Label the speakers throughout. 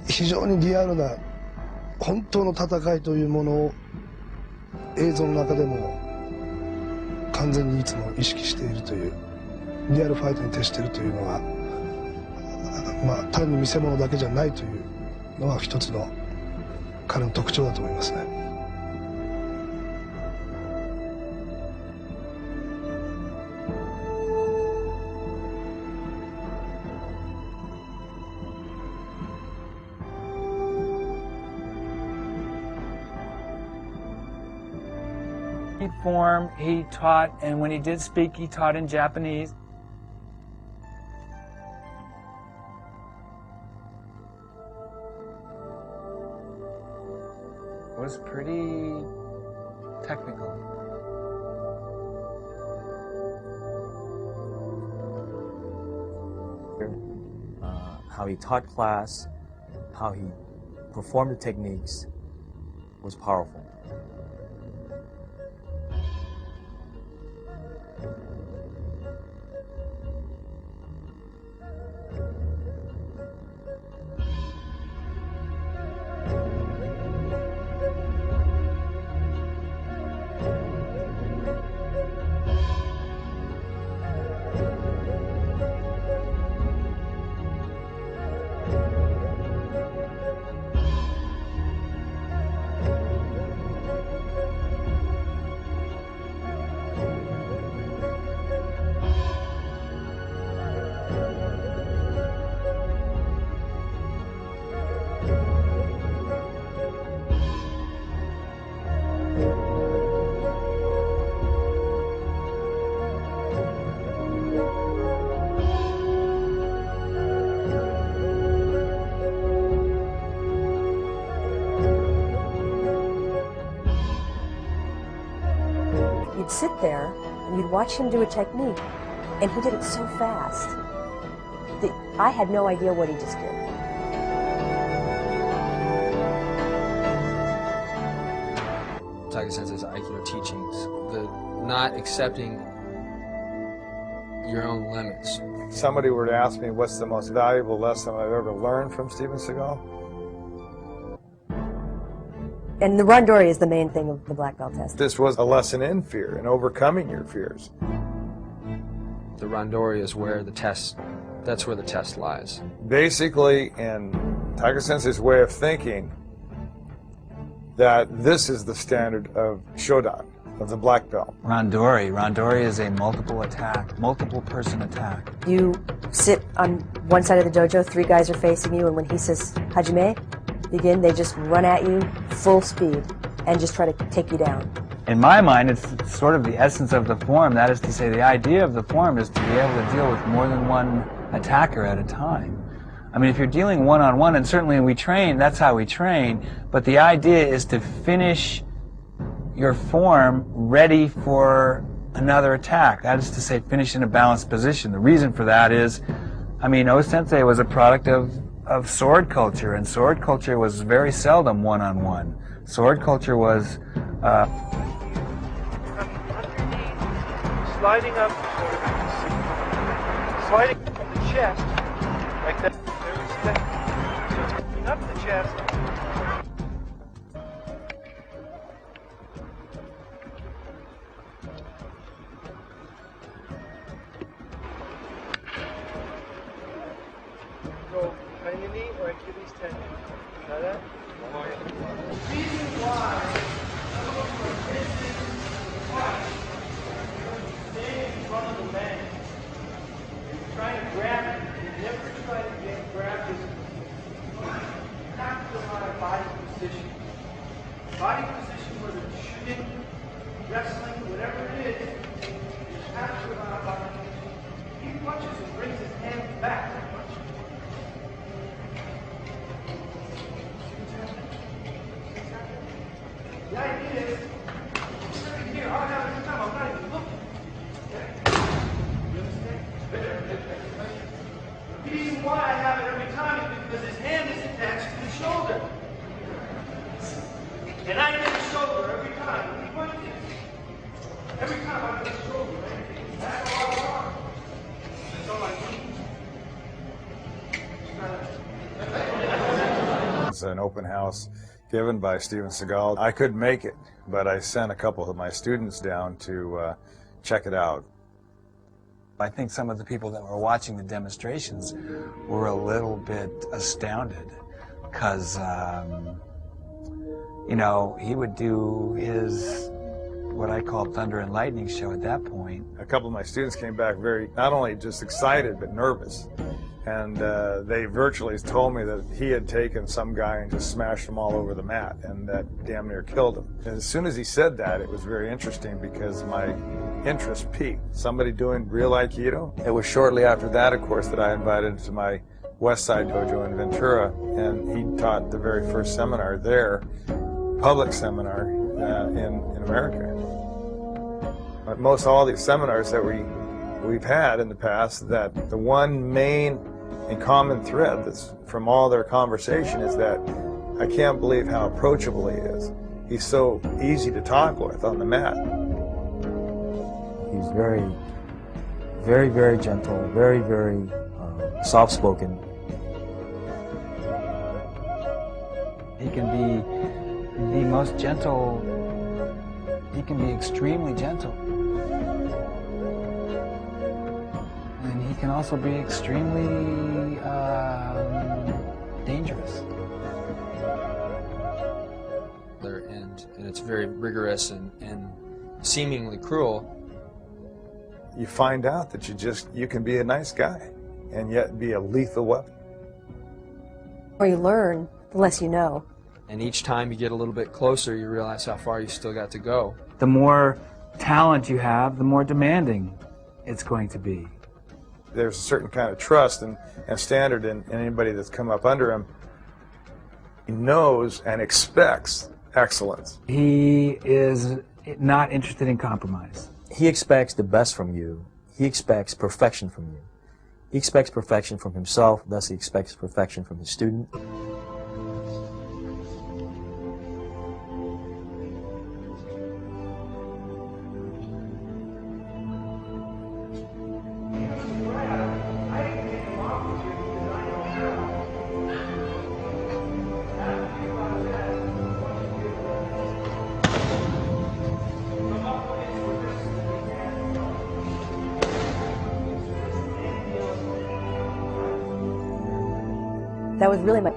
Speaker 1: 非常にリアルな本当の戦いというものを映像の中でも完全にいつも意識しているという、リアルファイトに徹しているというのは、まあ単に見せ物だけじゃないというのは一つの彼の特徴だと思いますね。
Speaker 2: Form he taught, and when he did speak, he taught in Japanese. It was pretty technical.
Speaker 3: How he taught class, how he performed the techniques was powerful.
Speaker 4: You'd sit there and you'd watch him do a technique, and he did it so fast that I had no idea what he just did.
Speaker 5: Tiger Sensei's Aikido teachings, the not accepting your own limits.
Speaker 6: If somebody were to ask me what's the most valuable lesson I've ever learned from Steven Seagal,
Speaker 4: And the randori is the main thing of the black belt test.
Speaker 6: this was a lesson in fear and overcoming your fears.
Speaker 5: The randori is where the test, that's where the test lies.
Speaker 6: Basically, in Tiger Sensei's way of thinking, that this is the standard of Shodan, of the black belt.
Speaker 2: Randori is a multiple attack, multiple person attack.
Speaker 4: You sit on one side of the dojo, 3 guys are facing you, and when he says Hajime, begin, they just run at you full speed and just try to take you down.
Speaker 2: In my mind, it's sort of the essence of the form. That is to say, the idea of the form is to be able to deal with more than one attacker at a time. I mean, if you're dealing one-on-one, and certainly we train, that's how we train, but the idea is to finish your form ready for another attack. That is to say, finish in a balanced position. The reason for that is, I mean, O-Sensei was a product of sword culture, and sword culture was very seldom one-on-one. Sword culture was
Speaker 7: sliding up, sliding from the chest, like that. There's that. So it's coming up the chest. Go behind your knee or Achilles tendon. Got that? The reason why this is why staying in front of the man and trying to grab it, you never try to get grabbed. You have to learn body position. Body position, whether it's shooting, wrestling, whatever it is, you have to learn body position. He punches and brings his hand back. The idea is, I'm sitting here, I'll have a good time, I'm not even looking. Okay? You understand? The reason why I have it every time is because his hand is attached to the shoulder. And I get the shoulder every time. He punches. Every time I get the shoulder, right? That's all I want. That's all I need.
Speaker 6: was an open house given by Steven Seagal. I couldn't make it, but I sent a couple of my students down to check it out.
Speaker 2: I think some of the people that were watching the demonstrations were a little bit astounded because, you know, he would do his, what I call thunder and lightning show at that point.
Speaker 6: A couple of my students came back very, not only just excited, but nervous. And they virtually told me that he had taken some guy and just smashed him all over the mat, and that damn near killed him. And as soon as he said that, it was very interesting because my interest peaked. Somebody doing real Aikido? It was shortly after that, of course, that I invited him to my West Side Dojo in Ventura, and he taught the very first seminar there, public seminar in America. But most all these seminars that we've had in the past, that the one main and common thread that's from all their conversation is that I can't believe how approachable he is. He's so easy to talk with on the mat.
Speaker 3: He's very, very, very gentle, very, very soft-spoken.
Speaker 2: He can be the most gentle, he can be extremely gentle. And he can also be extremely dangerous.
Speaker 5: And it's very rigorous and seemingly cruel.
Speaker 6: You find out that you can be a nice guy and yet be a lethal weapon.
Speaker 4: The more you learn, the less you know.
Speaker 5: And each time you get a little bit closer, you realize how far you still got to go.
Speaker 2: The more talent you have, the more demanding it's going to be.
Speaker 6: There's a certain kind of trust and standard in anybody that's come up under him. He knows and expects excellence.
Speaker 2: He is not interested in compromise.
Speaker 3: He expects the best from you. He expects perfection from you. He expects perfection from himself, thus he expects perfection from his student.
Speaker 4: That was really my...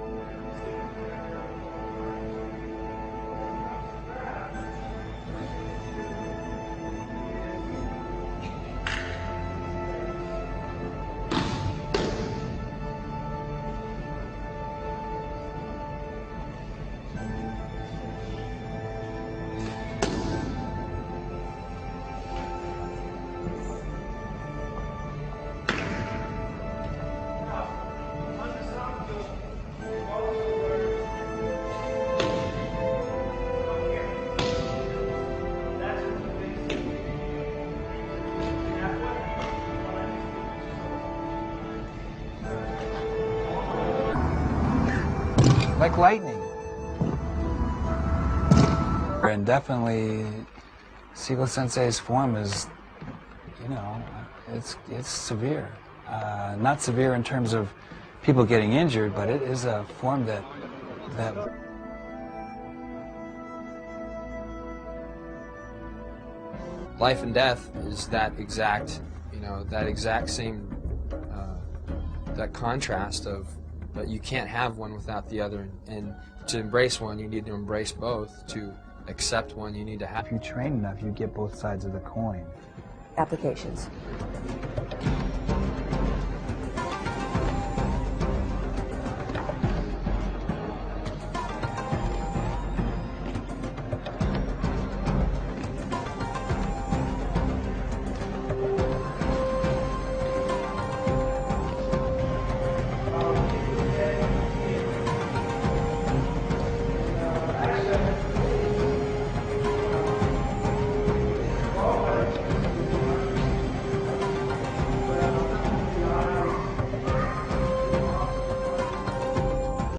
Speaker 2: Like lightning. And definitely, Seagal Sensei's form is, you know, it's severe. Not severe in terms of people getting injured, but it is a form that
Speaker 5: Life and death is that exact, you know, that exact same, that contrast of, but you can't have one without the other, and to embrace one, you need to embrace both. To accept one, you need to have.
Speaker 2: if you train enough, you get both sides of the coin.
Speaker 4: applications.